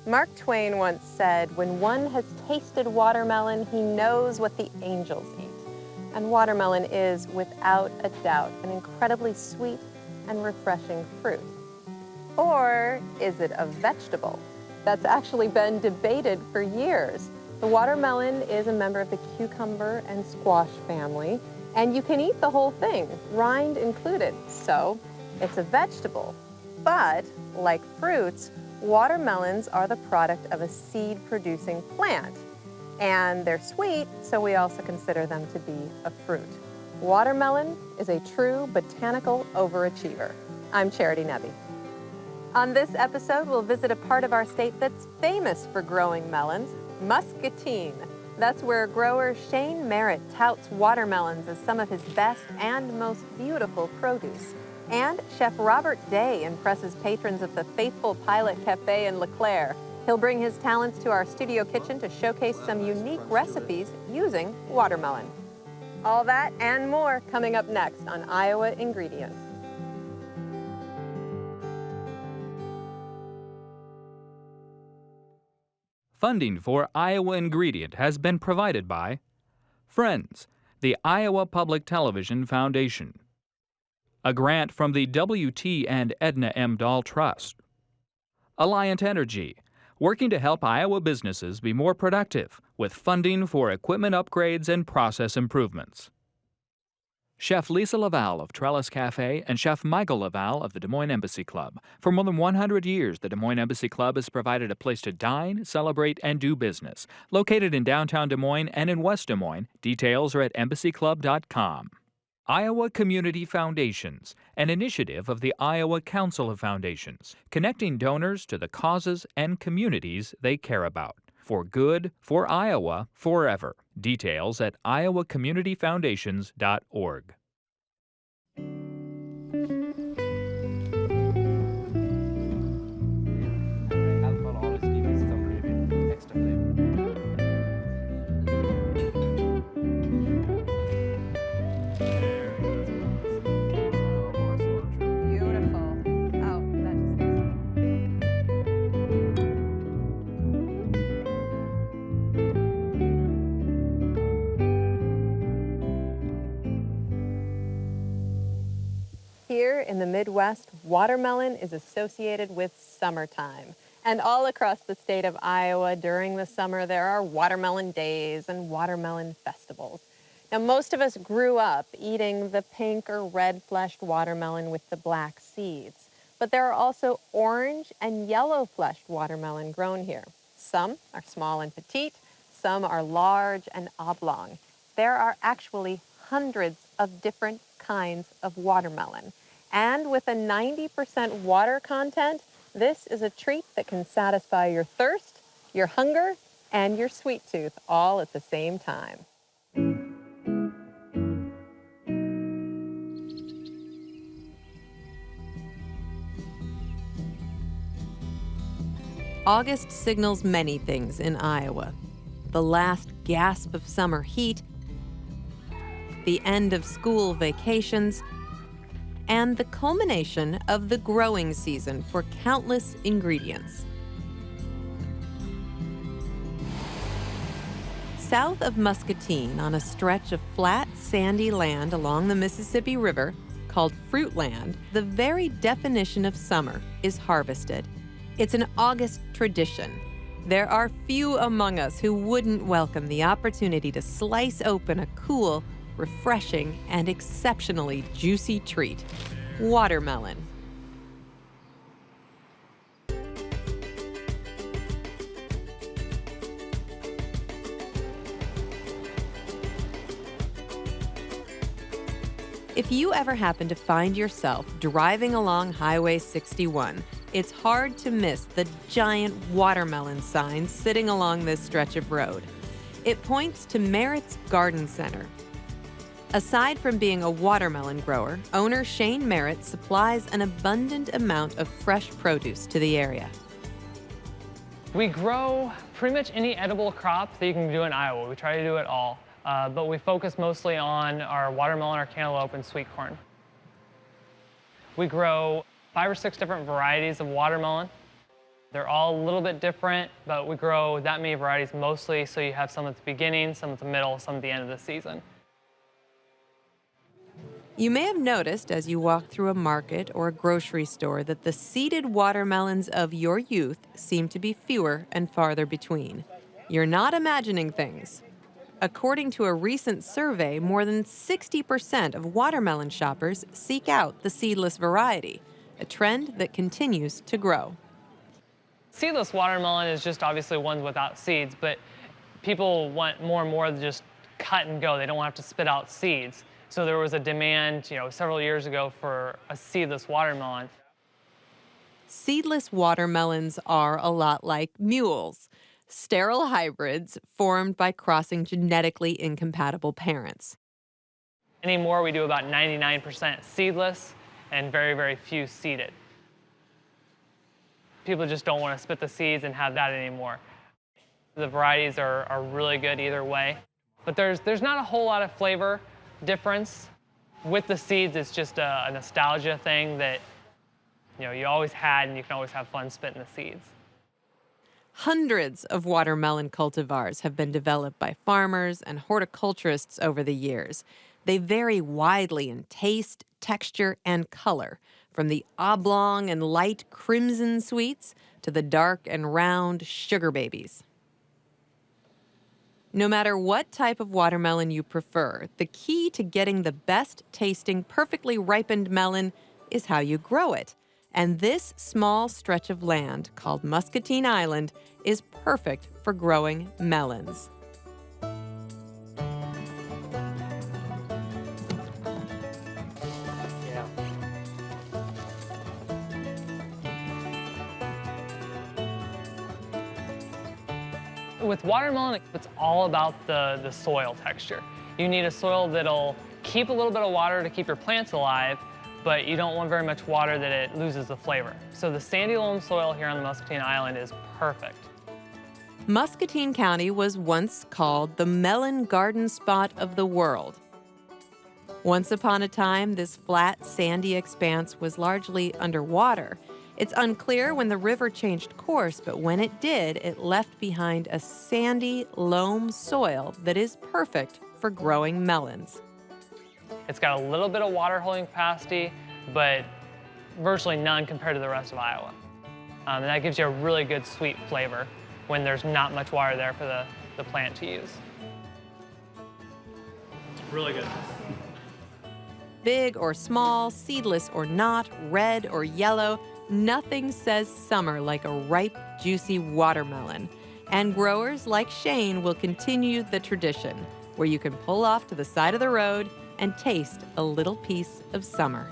Mark Twain once said, "When one has tasted watermelon, he knows what the angels eat." And watermelon is, without a doubt, an incredibly sweet and refreshing fruit. Or is it a vegetable? That's actually been debated for years. The watermelon is a member of the cucumber and squash family, and you can eat the whole thing, rind included. So it's a vegetable. But like fruits, watermelons are the product of a seed-producing plant. And they're sweet, so we also consider them to be a fruit. Watermelon is a true botanical overachiever. I'm Charity Nebbe. On this episode, we'll visit a part of our state that's famous for growing melons, Muscatine. That's where grower Shane Merritt touts watermelons as some of his best and most beautiful produce. And Chef Robert Day impresses patrons of the Faithful Pilot Cafe in LeClaire. He'll bring his talents to our studio kitchen to showcase some unique recipes using watermelon. All that and more coming up next on Iowa Ingredient. Funding for Iowa Ingredient has been provided by Friends, the Iowa Public Television Foundation. A grant from the W.T. and Edna M. Dahl Trust. Alliant Energy, working to help Iowa businesses be more productive with funding for equipment upgrades and process improvements. Chef Lisa Laval of Trellis Cafe and Chef Michael Laval of the Des Moines Embassy Club. For more than 100 years, the Des Moines Embassy Club has provided a place to dine, celebrate, and do business. Located in downtown Des Moines and in West Des Moines, details are at embassyclub.com. Iowa Community Foundations, an initiative of the Iowa Council of Foundations, connecting donors to the causes and communities they care about. For good, for Iowa, forever. Details at iowacommunityfoundations.org. Here in the Midwest, watermelon is associated with summertime. And all across the state of Iowa during the summer, there are watermelon days and watermelon festivals. Now, most of us grew up eating the pink or red-fleshed watermelon with the black seeds. But there are also orange and yellow-fleshed watermelon grown here. Some are small and petite, some are large and oblong. There are actually hundreds of different kinds of watermelon. And with a 90% water content, this is a treat that can satisfy your thirst, your hunger, and your sweet tooth all at the same time. August signals many things in Iowa. The last gasp of summer heat, the end of school vacations, and the culmination of the growing season for countless ingredients. South of Muscatine, on a stretch of flat, sandy land along the Mississippi River, called Fruitland, the very definition of summer is harvested. It's an August tradition. There are few among us who wouldn't welcome the opportunity to slice open a cool, refreshing, and exceptionally juicy treat: watermelon. If you ever happen to find yourself driving along Highway 61, it's hard to miss the giant watermelon sign sitting along this stretch of road. It points to Merritt's Garden Center. Aside from being a watermelon grower, owner Shane Merritt supplies an abundant amount of fresh produce to the area. We grow pretty much any edible crop that you can do in Iowa. We try to do it all, but we focus mostly on our watermelon, our cantaloupe, and sweet corn. We grow 5 or 6 different varieties of watermelon. They're all a little bit different, but we grow that many varieties mostly, so you have some at the beginning, some at the middle, some at the end of the season. You may have noticed as you walk through a market or a grocery store that the seeded watermelons of your youth seem to be fewer and farther between. You're not imagining things. According to a recent survey, more than 60% of watermelon shoppers seek out the seedless variety, a trend that continues to grow. Seedless watermelon is just obviously ones without seeds, but people want more and more to just cut and go. They don't want to have to spit out seeds. So there was a demand, several years ago for a seedless watermelon. Seedless watermelons are a lot like mules, sterile hybrids formed by crossing genetically incompatible parents. Anymore, we do about 99% seedless and very, very few seeded. People just don't want to spit the seeds and have that anymore. The varieties are really good either way, but there's not a whole lot of flavor difference. With the seeds, it's just a nostalgia thing that you always had, and you can always have fun spitting the seeds. Hundreds of watermelon cultivars have been developed by farmers and horticulturists over the years. They vary widely in taste, texture, and color, from the oblong and light crimson sweets to the dark and round sugar babies. No matter what type of watermelon you prefer, the key to getting the best tasting, perfectly ripened melon is how you grow it. And this small stretch of land called Muscatine Island is perfect for growing melons. With watermelon, it's all about the soil texture. You need a soil that'll keep a little bit of water to keep your plants alive, but you don't want very much water that it loses the flavor. So the sandy loam soil here on the Muscatine Island is perfect. Muscatine County was once called the melon garden spot of the world. Once upon a time, this flat, sandy expanse was largely underwater. It's unclear when the river changed course, but when it did, it left behind a sandy loam soil that is perfect for growing melons. It's got a little bit of water holding capacity, but virtually none compared to the rest of Iowa. And that gives you a really good sweet flavor when there's not much water there for the plant to use. It's really good. Big or small, seedless or not, red or yellow, nothing says summer like a ripe, juicy watermelon. And growers like Shane will continue the tradition, where you can pull off to the side of the road and taste a little piece of summer.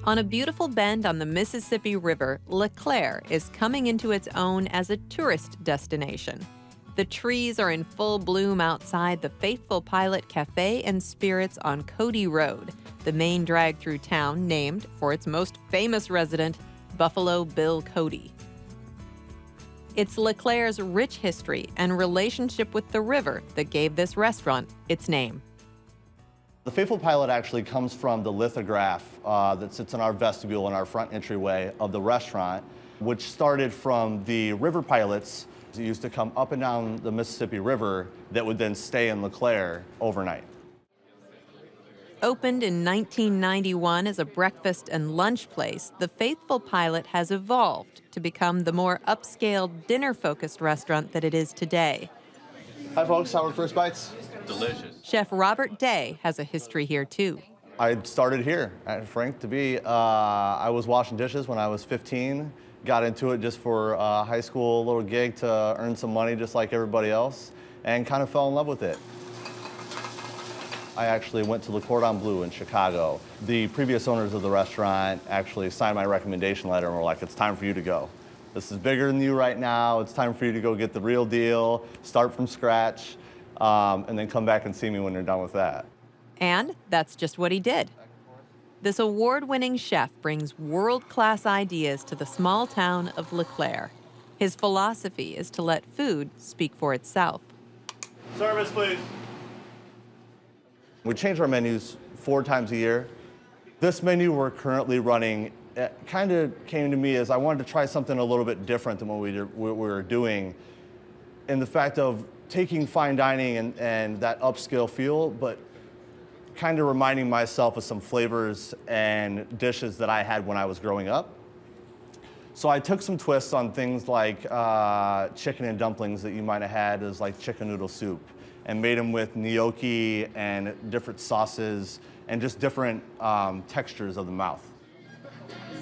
On a beautiful bend on the Mississippi River, LeClaire is coming into its own as a tourist destination. The trees are in full bloom outside the Faithful Pilot Cafe and Spirits on Cody Road, the main drag through town named for its most famous resident, Buffalo Bill Cody. It's LeClaire's rich history and relationship with the river that gave this restaurant its name. The Faithful Pilot actually comes from the lithograph that sits in our vestibule in our front entryway of the restaurant, which started from the river pilots who used to come up and down the Mississippi River that would then stay in LeClaire overnight. Opened in 1991 as a breakfast and lunch place, the Faithful Pilot has evolved to become the more upscale, dinner-focused restaurant that it is today. Hi folks, how are first bites? Delicious. Chef Robert Day has a history here too. I started here at Frank to be. I was washing dishes when I was 15. Got into it just for a high school little gig to earn some money just like everybody else, and kind of fell in love with it. I actually went to Le Cordon Bleu in Chicago. The previous owners of the restaurant actually signed my recommendation letter and were like, it's time for you to go. This is bigger than you right now. It's time for you to go get the real deal, start from scratch, and then come back and see me when you're done with that. And that's just what he did. This award-winning chef brings world-class ideas to the small town of LeClaire. His philosophy is to let food speak for itself. Service, please. We change our menus 4 times a year. This menu we're currently running kind of came to me as I wanted to try something a little bit different than what we were doing, in the fact of taking fine dining and that upscale feel, but kind of reminding myself of some flavors and dishes that I had when I was growing up. So I took some twists on things like chicken and dumplings that you might have had as like chicken noodle soup, and made them with gnocchi and different sauces and just different textures of the mouth.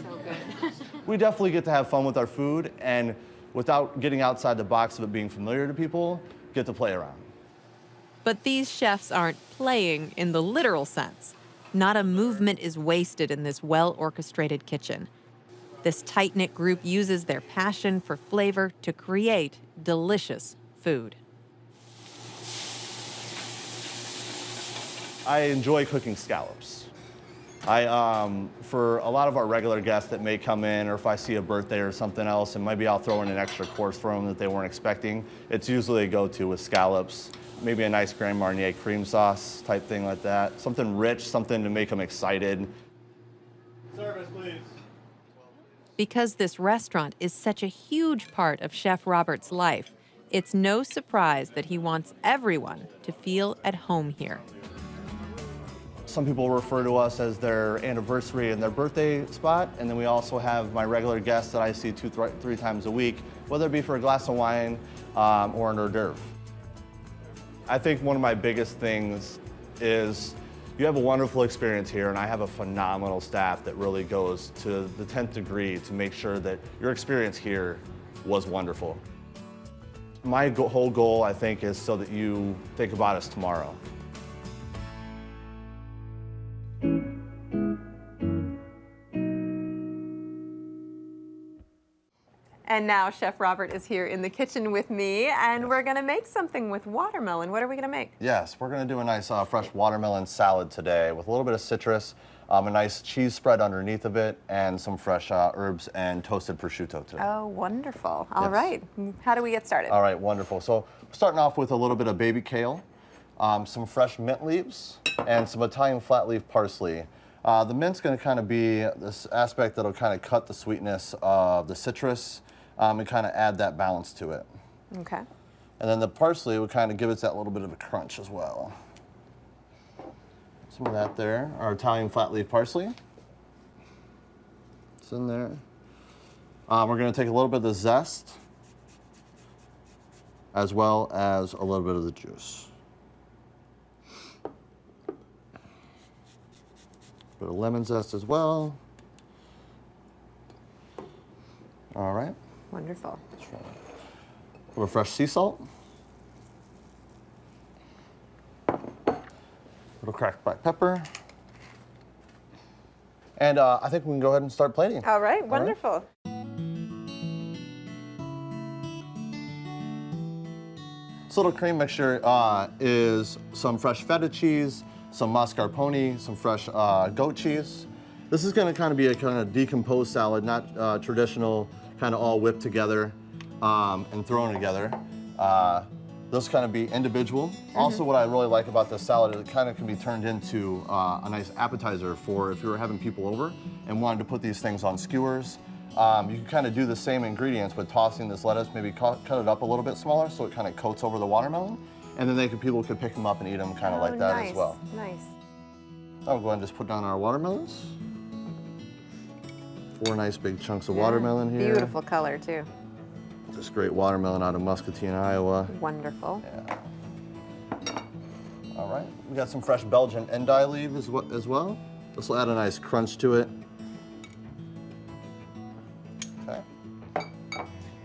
So good. We definitely get to have fun with our food, and without getting outside the box of it being familiar to people, get to play around. But these chefs aren't playing in the literal sense. Not a movement is wasted in this well-orchestrated kitchen. This tight-knit group uses their passion for flavor to create delicious food. I enjoy cooking scallops. For a lot of our regular guests that may come in, or if I see a birthday or something else, and maybe I'll throw in an extra course for them that they weren't expecting, it's usually a go-to with scallops. Maybe a nice Grand Marnier cream sauce type thing like that. Something rich, something to make them excited. Service, please. Because this restaurant is such a huge part of Chef Robert's life, it's no surprise that he wants everyone to feel at home here. Some people refer to us as their anniversary and their birthday spot, and then we also have my regular guests that I see 2-3 times a week, whether it be for a glass of wine or an hors d'oeuvre. I think one of my biggest things is you have a wonderful experience here, and I have a phenomenal staff that really goes to the 10th degree to make sure that your experience here was wonderful. My whole goal, I think, is so that you think about us tomorrow. And now Chef Robert is here in the kitchen with me, and we're gonna make something with watermelon. What are we gonna make? Yes, we're gonna do a nice fresh watermelon salad today with a little bit of citrus, a nice cheese spread underneath of it, and some fresh herbs and toasted prosciutto today. Oh, wonderful. All Yes. right, how do we get started? All right, wonderful. So we're starting off with a little bit of baby kale, some fresh mint leaves, and some Italian flat leaf parsley. The mint's gonna kind of be this aspect that'll kind of cut the sweetness of the citrus and kind of add that balance to it. Okay. And then the parsley will kind of give us that little bit of a crunch as well. Some of that there, our Italian flat leaf parsley. It's in there. We're gonna take a little bit of the zest as well as a little bit of the juice. Bit of lemon zest as well. All right. Wonderful. A little fresh sea salt. A little cracked black pepper. And I think we can go ahead and start plating. All right, wonderful. This little cream mixture is some fresh feta cheese, some mascarpone, some fresh goat cheese. This is going to kind of be a kind of decomposed salad, not traditional, kind of all whipped together and thrown together. Those kind of be individual. Also, what I really like about this salad is it kind of can be turned into a nice appetizer for if you were having people over and wanted to put these things on skewers. You can kind of do the same ingredients, but tossing this lettuce, maybe cut it up a little bit smaller so it kind of coats over the watermelon. And then people could pick them up and eat them kind of like that nice, as well. Nice. I'll go ahead and just put down our watermelons. 4 nice big chunks of watermelon here. Beautiful color too. This great watermelon out of Muscatine, Iowa. Wonderful. Yeah. All right, we got some fresh Belgian endive leaf as well. This will add a nice crunch to it. Okay.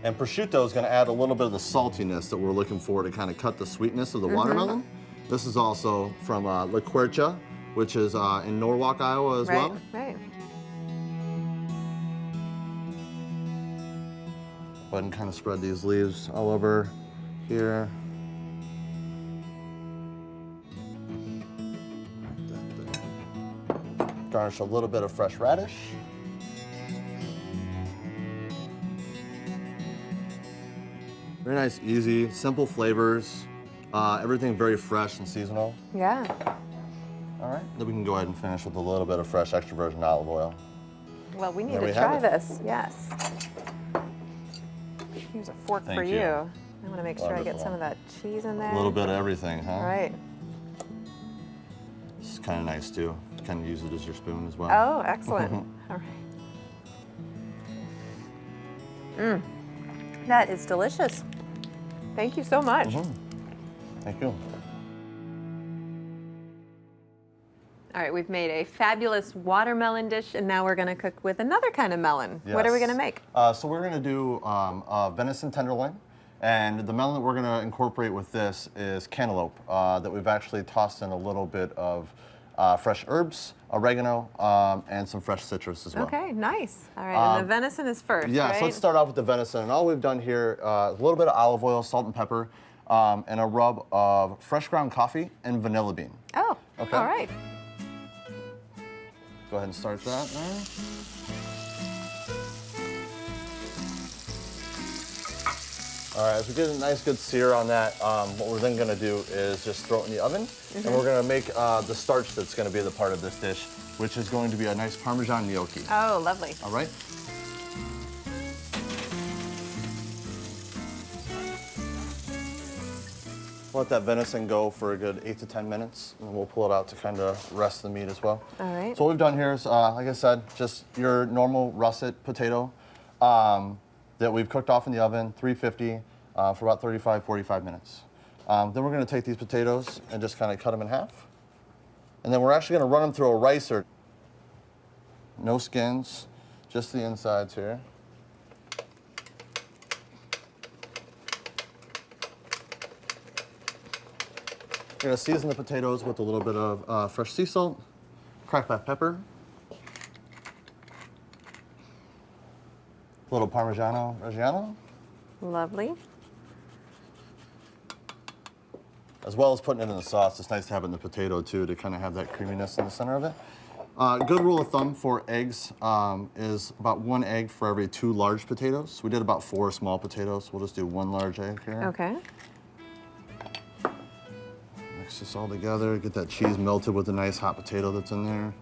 And prosciutto is going to add a little bit of the saltiness that we're looking for to kind of cut the sweetness of the watermelon. This is also from La Quercia, which is in Norwalk, Iowa as well. Right. Go ahead and kind of spread these leaves all over here. Garnish a little bit of fresh radish. Very nice, easy, simple flavors. Everything very fresh and seasonal. Yeah. All right, then we can go ahead and finish with a little bit of fresh extra virgin olive oil. Well, we need There to we have try it. this. Yes. Here's a fork for Thank you. you. I want to make sure I get Wonderful. some of that cheese in there. A little bit of everything, huh? All right. It's kind of nice too. You can use it as your spoon as well. Oh, excellent. All right. That is delicious. Thank you so much. Thank you. All right, we've made a fabulous watermelon dish, and now we're going to cook with another kind of melon. What are we Yes. going to make? So we're going to do venison tenderloin, and the melon that we're going to incorporate with this is cantaloupe that we've actually tossed in a little bit of fresh herbs, oregano, and some fresh citrus as well. Okay, nice. All right, and the venison is first, Yeah, right? so let's start off with the venison. And all we've done here is a little bit of olive oil, salt and pepper, and a rub of fresh ground coffee and vanilla bean. Oh, Okay. all right. Go ahead and start that there. All right, as we get a nice good sear on that, what we're then gonna do is just throw it in the oven, and we're gonna make the starch that's gonna be the part of this dish, which is going to be a nice Parmesan gnocchi. Oh, lovely. All right? Let that venison go for a good 8 to 10 minutes, and then we'll pull it out to kind of rest the meat as well. All right. So what we've done here is, like I said, just your normal russet potato that we've cooked off in the oven, 350, for about 35, 45 minutes. Then we're gonna take these potatoes and just kind of cut them in half. And then we're actually gonna run them through a ricer. No skins, just the insides here. We're gonna season the potatoes with a little bit of fresh sea salt, cracked black pepper, a little Parmigiano Reggiano, Lovely. as well as putting it in the sauce. It's nice to have it in the potato too to kind of have that creaminess in the center of it. Good rule of thumb for eggs is about 1 egg for every 2 large potatoes. We did about 4 small potatoes. We'll just do 1 large egg here. Okay. Mix this all together, get that cheese melted with the nice hot potato that's in there.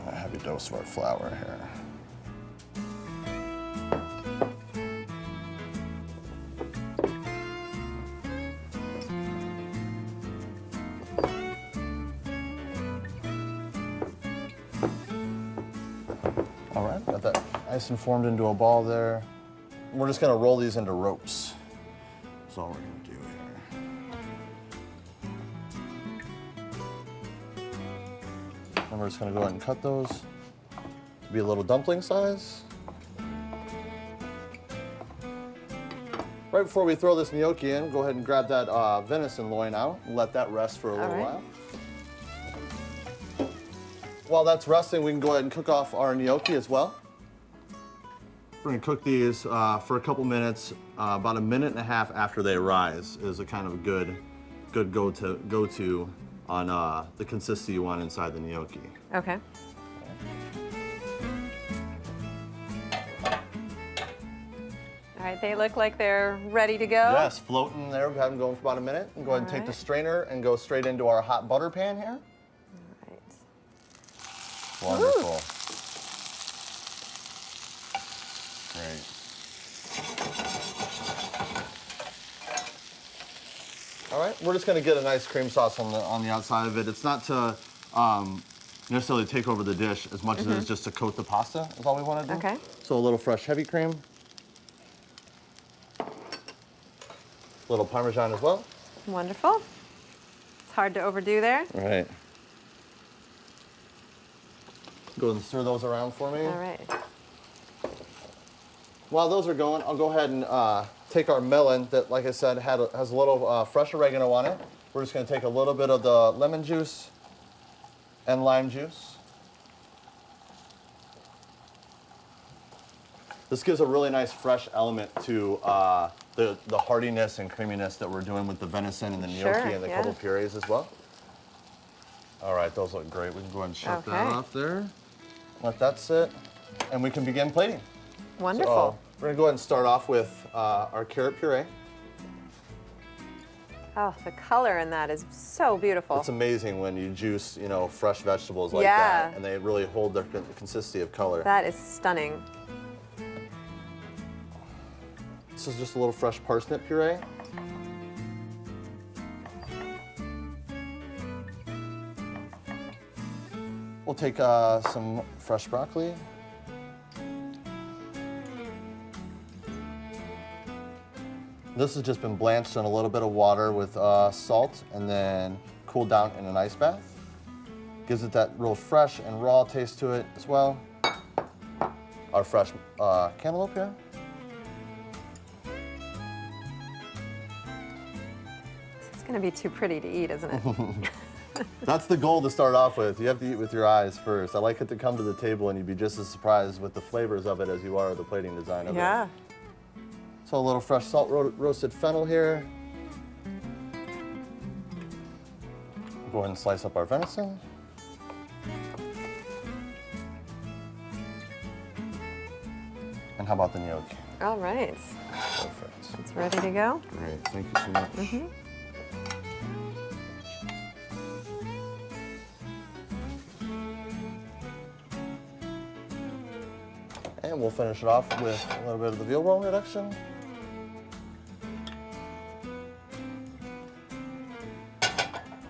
A heavy dose of our flour here. All right, got that nice and formed into a ball there. We're just gonna roll these into ropes. That's all we're gonna do here. And we're just gonna go ahead and cut those to be a little dumpling size. Right before we throw this gnocchi in, go ahead and grab that venison loin out and let that rest for a little right. while. While that's resting, we can go ahead and cook off our gnocchi as well. We're gonna cook these for a couple minutes, about 1.5 minutes after they rise is a kind of good go-to on the consistency you want inside the gnocchi. Okay. All right, they look like they're ready to go. Yes, floating there. We have them going for about 1 minute. And go ahead and take the strainer and go straight into our hot butter pan here. All right. Wonderful. Great. All right, we're just gonna get a nice cream sauce on the outside of it. It's not to necessarily take over the dish as much as it is just to coat the pasta is all we wanna do. Okay. So a little fresh heavy cream. A little Parmesan as well. Wonderful. It's hard to overdo there. All right. Go ahead and stir those around for me. All right. While those are going, I'll go ahead and take our melon that, like I said, has a little fresh oregano on it. We're just gonna take a little bit of the lemon juice and lime juice. This gives a really nice fresh element to the heartiness and creaminess that we're doing with the venison and the gnocchi Sure, and the yeah. couple purees as well. All right, those look great. We can go ahead and shut that Okay. off there. Let that sit, and we can begin plating. Wonderful. So, we're gonna go ahead and start off with our carrot puree. Oh, the color in that is so beautiful. It's amazing when you juice, fresh vegetables like Yeah. that, and they really hold their consistency of color. That is stunning. This is just a little fresh parsnip puree. We'll take some fresh broccoli. This has just been blanched in a little bit of water with salt and then cooled down in an ice bath. Gives it that real fresh and raw taste to it as well. Our fresh cantaloupe here. It's going to be too pretty to eat, isn't it? That's the goal to start off with. You have to eat with your eyes first. I like it to come to the table and you'd be just as surprised with the flavors of it as you are the plating design of it. Yeah. So a little fresh salt roasted fennel here. Go ahead and slice up our venison. And how about the gnocchi? All right. Perfect. It's ready to go. Great, thank you so much. And we'll finish it off with a little bit of the veal roll reduction.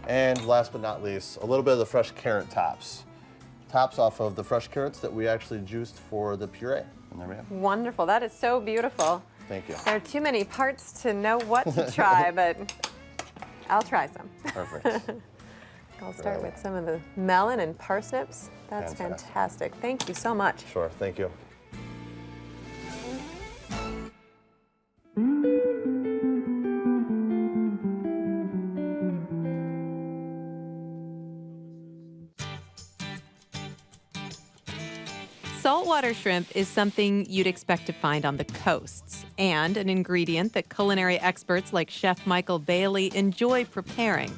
And last but not least, a little bit of the fresh carrot tops. Tops off of the fresh carrots that we actually juiced for the puree. And there we go. Wonderful. That is so beautiful. Thank you. There are too many parts to know what to try, but I'll try some. Perfect. I'll start with some of the melon and parsnips. That's fantastic. Thank you so much. Sure, thank you. Saltwater shrimp is something you'd expect to find on the coasts, and an ingredient that culinary experts like Chef Michael Bailey enjoy preparing.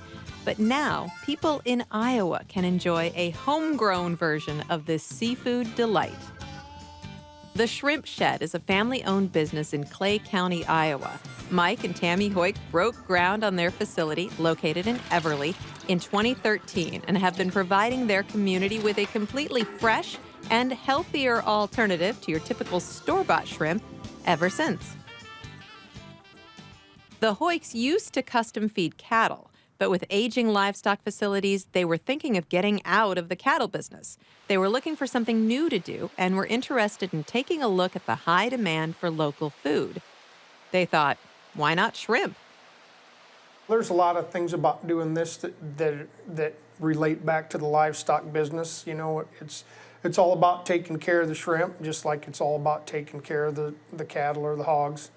But now, people in Iowa can enjoy a homegrown version of this seafood delight. The Shrimp Shed is a family-owned business in Clay County, Iowa. Mike and Tammy Hoyk broke ground on their facility, located in Everly, in 2013 and have been providing their community with a completely fresh and healthier alternative to your typical store-bought shrimp ever since. The Hoyks used to custom feed cattle, but with aging livestock facilities, they were thinking of getting out of the cattle business. They were looking for something new to do and were interested in taking a look at the high demand for local food. They thought, why not shrimp? There's a lot of things about doing this that relate back to the livestock business. It's all about taking care of the shrimp, just like it's all about taking care of the cattle or the hogs.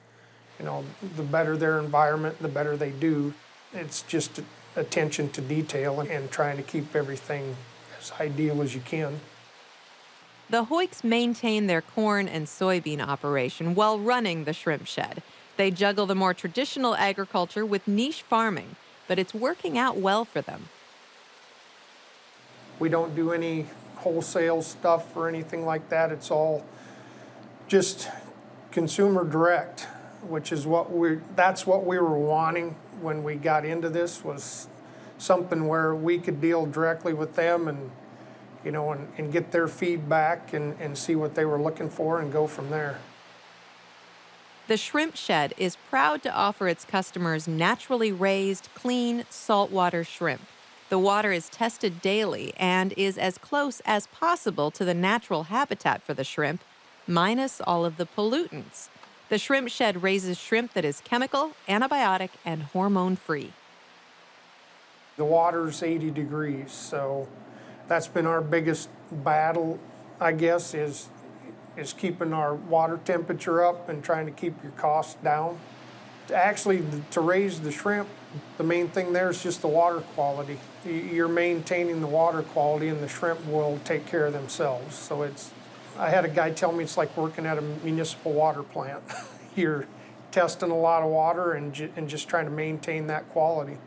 The better their environment, the better they do. It's just attention to detail and trying to keep everything as ideal as you can. The Hoyks maintain their corn and soybean operation while running the Shrimp Shed. They juggle the more traditional agriculture with niche farming, but it's working out well for them. We don't do any wholesale stuff or anything like that. It's all just consumer direct, which is that's what we were wanting when we got into this, was something where we could deal directly with them and get their feedback and see what they were looking for and go from there. The Shrimp Shed is proud to offer its customers naturally raised, clean, saltwater shrimp. The water is tested daily and is as close as possible to the natural habitat for the shrimp, minus all of the pollutants. The Shrimp Shed raises shrimp that is chemical, antibiotic, and hormone-free. The water's 80 degrees, so that's been our biggest battle, I guess, is keeping our water temperature up and trying to keep your costs down. Actually, to raise the shrimp, the main thing there is just the water quality. You're maintaining the water quality and the shrimp will take care of themselves. So I had a guy tell me it's like working at a municipal water plant. You're testing a lot of water and just trying to maintain that quality.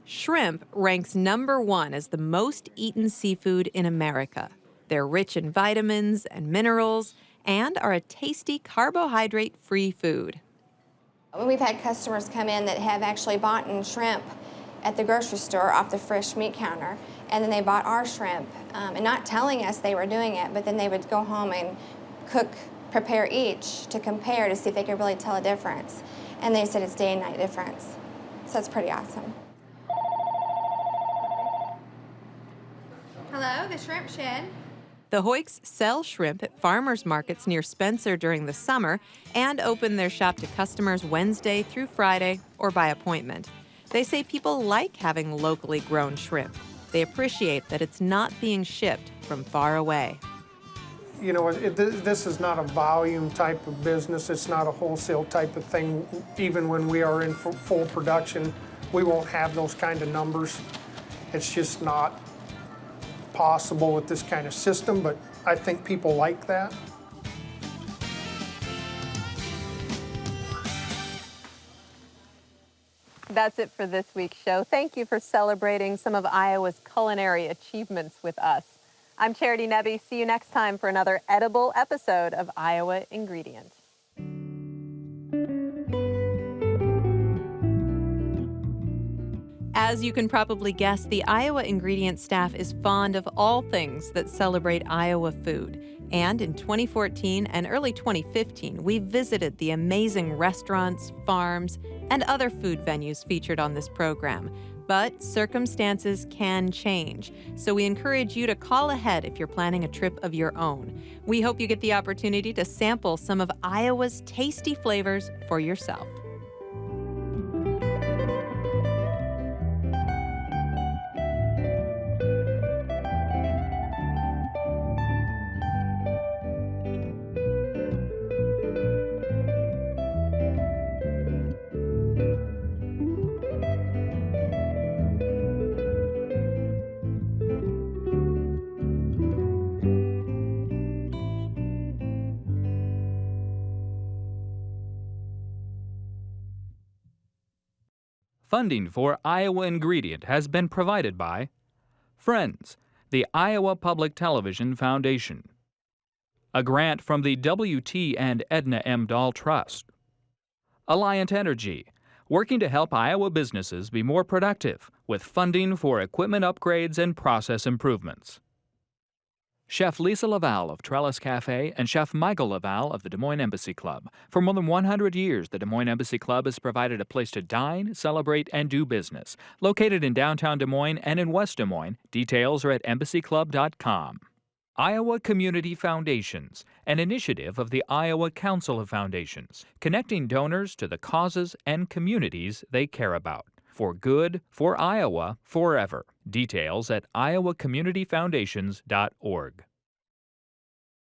Shrimp ranks #1 as the most eaten seafood in America. They're rich in vitamins and minerals and are a tasty carbohydrate-free food. We've had customers come in that have actually bought shrimp at the grocery store off the fresh meat counter, and then they bought our shrimp, and not telling us they were doing it, but then they would go home and prepare each to compare to see if they could really tell a difference. And they said it's day and night difference. So it's pretty awesome. Hello, the shrimp shed. The Hoyks sell shrimp at farmers markets near Spencer during the summer and open their shop to customers Wednesday through Friday or by appointment. They say people like having locally grown shrimp. They appreciate that it's not being shipped from far away. You know, this is not a volume type of business. It's not a wholesale type of thing. Even when we are in full production, we won't have those kind of numbers. It's just not possible with this kind of system, but I think people like that. That's it for this week's show. Thank you for celebrating some of Iowa's culinary achievements with us. I'm Charity Nebbe. See you next time for another edible episode of Iowa Ingredient. As you can probably guess, the Iowa Ingredient staff is fond of all things that celebrate Iowa food. And in 2014 and early 2015, we visited the amazing restaurants, farms, and other food venues featured on this program. But circumstances can change, so we encourage you to call ahead if you're planning a trip of your own. We hope you get the opportunity to sample some of Iowa's tasty flavors for yourself. Funding for Iowa Ingredient has been provided by Friends, the Iowa Public Television Foundation. A grant from the W.T. and Edna M. Dahl Trust. Alliant Energy, working to help Iowa businesses be more productive with funding for equipment upgrades and process improvements. Chef Lisa Laval of Trellis Cafe and Chef Michael Laval of the Des Moines Embassy Club. For more than 100 years, the Des Moines Embassy Club has provided a place to dine, celebrate, and do business. Located in downtown Des Moines and in West Des Moines, details are at embassyclub.com. Iowa Community Foundations, an initiative of the Iowa Council of Foundations, connecting donors to the causes and communities they care about. For good, for Iowa, forever. Details at iowacommunityfoundations.org.